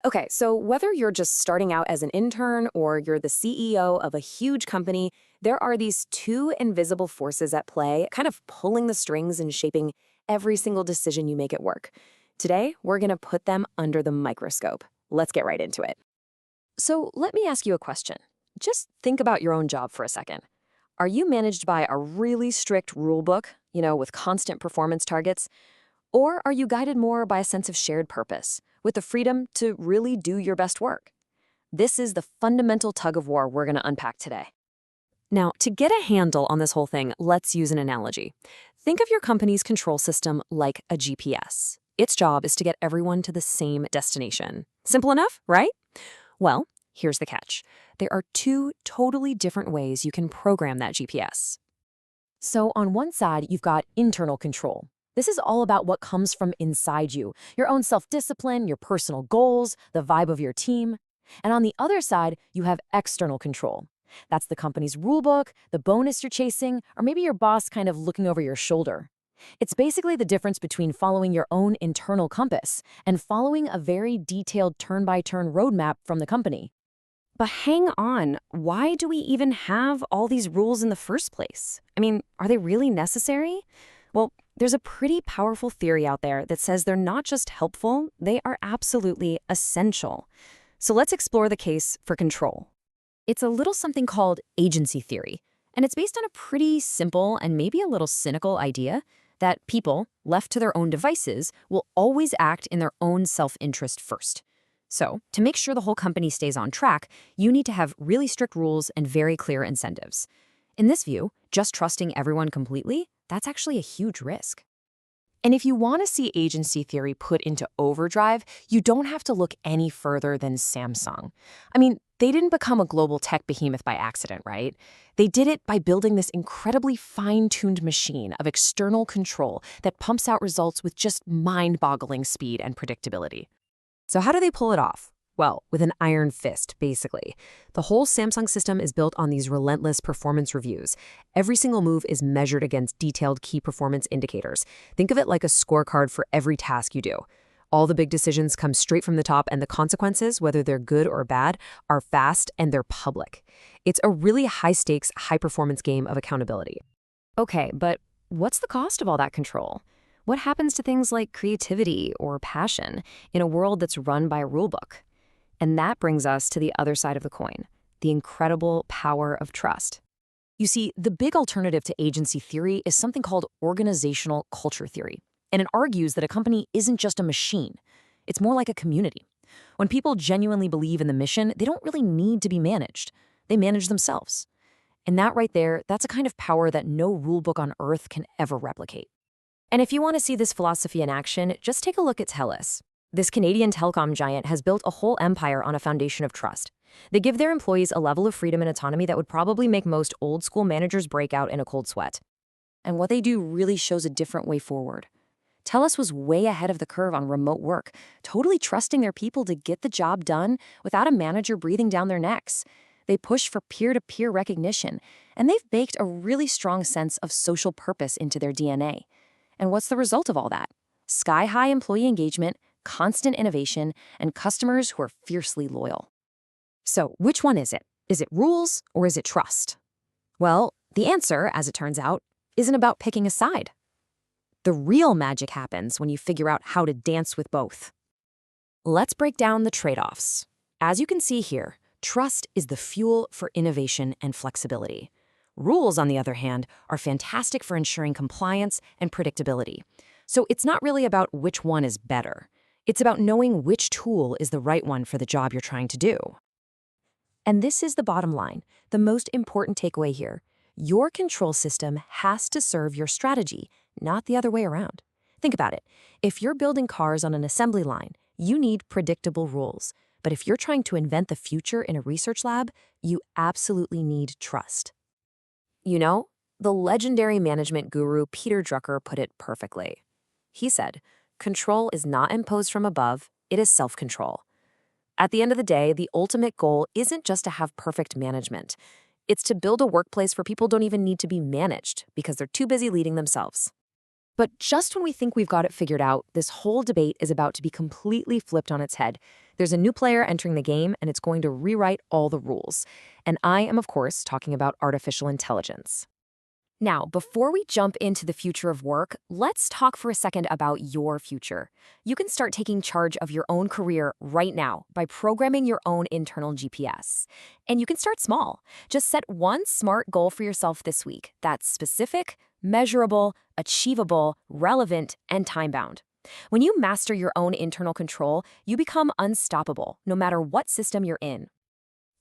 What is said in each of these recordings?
Okay, so whether you're just starting out as an intern or you're the CEO of a huge company, there are these two invisible forces at play, kind of pulling the strings and shaping every single decision you make at work. Today, we're going to put them under the microscope. Let's get right into it. So, let me ask you a question. Just think about your own job for a second. Are you managed by a really strict rule book, with constant performance targets? Or are you guided more by a sense of shared purpose, with the freedom to really do your best work? This is the fundamental tug of war we're going to unpack today. Now, to get a handle on this whole thing, let's use an analogy. Think of your company's control system like a GPS. Its job is to get everyone to the same destination. Simple enough, right? Well, here's the catch. There are two totally different ways you can program that GPS. So on one side, you've got internal control. This is all about what comes from inside you, your own self-discipline, your personal goals, the vibe of your team. And on the other side, you have external control. That's the company's rulebook, the bonus you're chasing, or maybe your boss kind of looking over your shoulder. It's basically the difference between following your own internal compass and following a very detailed turn-by-turn roadmap from the company. But hang on, why do we even have all these rules in the first place? I mean, are they really necessary? Well, there's a pretty powerful theory out there that says they're not just helpful, they are absolutely essential. So let's explore the case for control. It's a little something called agency theory, and it's based on a pretty simple and maybe a little cynical idea that people, left to their own devices, will always act in their own self-interest first. So, to make sure the whole company stays on track, you need to have really strict rules and very clear incentives. In this view, just trusting everyone completely, that's actually a huge risk. And if you want to see agency theory put into overdrive, you don't have to look any further than Samsung. I mean, they didn't become a global tech behemoth by accident, right? They did it by building this incredibly fine-tuned machine of external control that pumps out results with just mind-boggling speed and predictability. So how do they pull it off? Well, with an iron fist, basically. The whole Samsung system is built on these relentless performance reviews. Every single move is measured against detailed key performance indicators. Think of it like a scorecard for every task you do. All the big decisions come straight from the top, and the consequences, whether they're good or bad, are fast and they're public. It's a really high-stakes, high-performance game of accountability. Okay, but what's the cost of all that control? What happens to things like creativity or passion in a world that's run by a rulebook? And that brings us to the other side of the coin, the incredible power of trust. You see, the big alternative to agency theory is something called organizational culture theory. And it argues that a company isn't just a machine. It's more like a community. When people genuinely believe in the mission, they don't really need to be managed. They manage themselves. And that right there, that's a kind of power that no rulebook on earth can ever replicate. And if you want to see this philosophy in action, just take a look at TELUS. This Canadian telecom giant has built a whole empire on a foundation of trust. They give their employees a level of freedom and autonomy that would probably make most old-school managers break out in a cold sweat. And what they do really shows a different way forward. TELUS was way ahead of the curve on remote work, totally trusting their people to get the job done without a manager breathing down their necks. They push for peer-to-peer recognition, and they've baked a really strong sense of social purpose into their DNA. And what's the result of all that? Sky-high employee engagement, constant innovation, and customers who are fiercely loyal. So which one is it? Is it rules or is it trust? Well, the answer, as it turns out, isn't about picking a side. The real magic happens when you figure out how to dance with both. Let's break down the trade-offs. As you can see here, trust is the fuel for innovation and flexibility. Rules, on the other hand, are fantastic for ensuring compliance and predictability. So it's not really about which one is better. It's about knowing which tool is the right one for the job you're trying to do. And this is the bottom line, the most important takeaway here. Your control system has to serve your strategy, not the other way around. Think about it. If you're building cars on an assembly line, you need predictable rules. But if you're trying to invent the future in a research lab, you absolutely need trust. You know, the legendary management guru Peter Drucker put it perfectly. He said, "Control is not imposed from above, it is self-control." At the end of the day, the ultimate goal isn't just to have perfect management. It's to build a workplace where people don't even need to be managed because they're too busy leading themselves. But just when we think we've got it figured out, this whole debate is about to be completely flipped on its head. There's a new player entering the game, and it's going to rewrite all the rules. And I am, of course, talking about artificial intelligence. Now, before we jump into the future of work, let's talk for a second about your future. You can start taking charge of your own career right now by programming your own internal GPS. And you can start small. Just set one smart goal for yourself this week that's specific, measurable, achievable, relevant, and time-bound. When you master your own internal control, you become unstoppable, no matter what system you're in.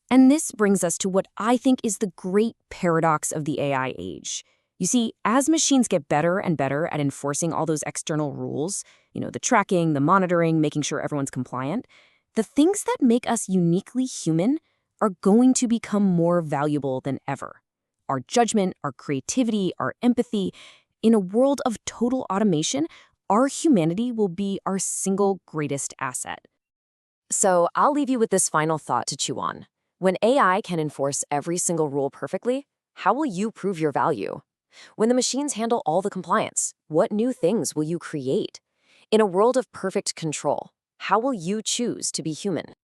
And this brings us to what I think is the great paradox of the AI age. You see, as machines get better and better at enforcing all those external rules, the tracking, the monitoring, making sure everyone's compliant, the things that make us uniquely human are going to become more valuable than ever. Our judgment, our creativity, our empathy. In a world of total automation, our humanity will be our single greatest asset. So I'll leave you with this final thought to chew on. When AI can enforce every single rule perfectly, how will you prove your value? When the machines handle all the compliance, what new things will you create? In a world of perfect control, how will you choose to be human?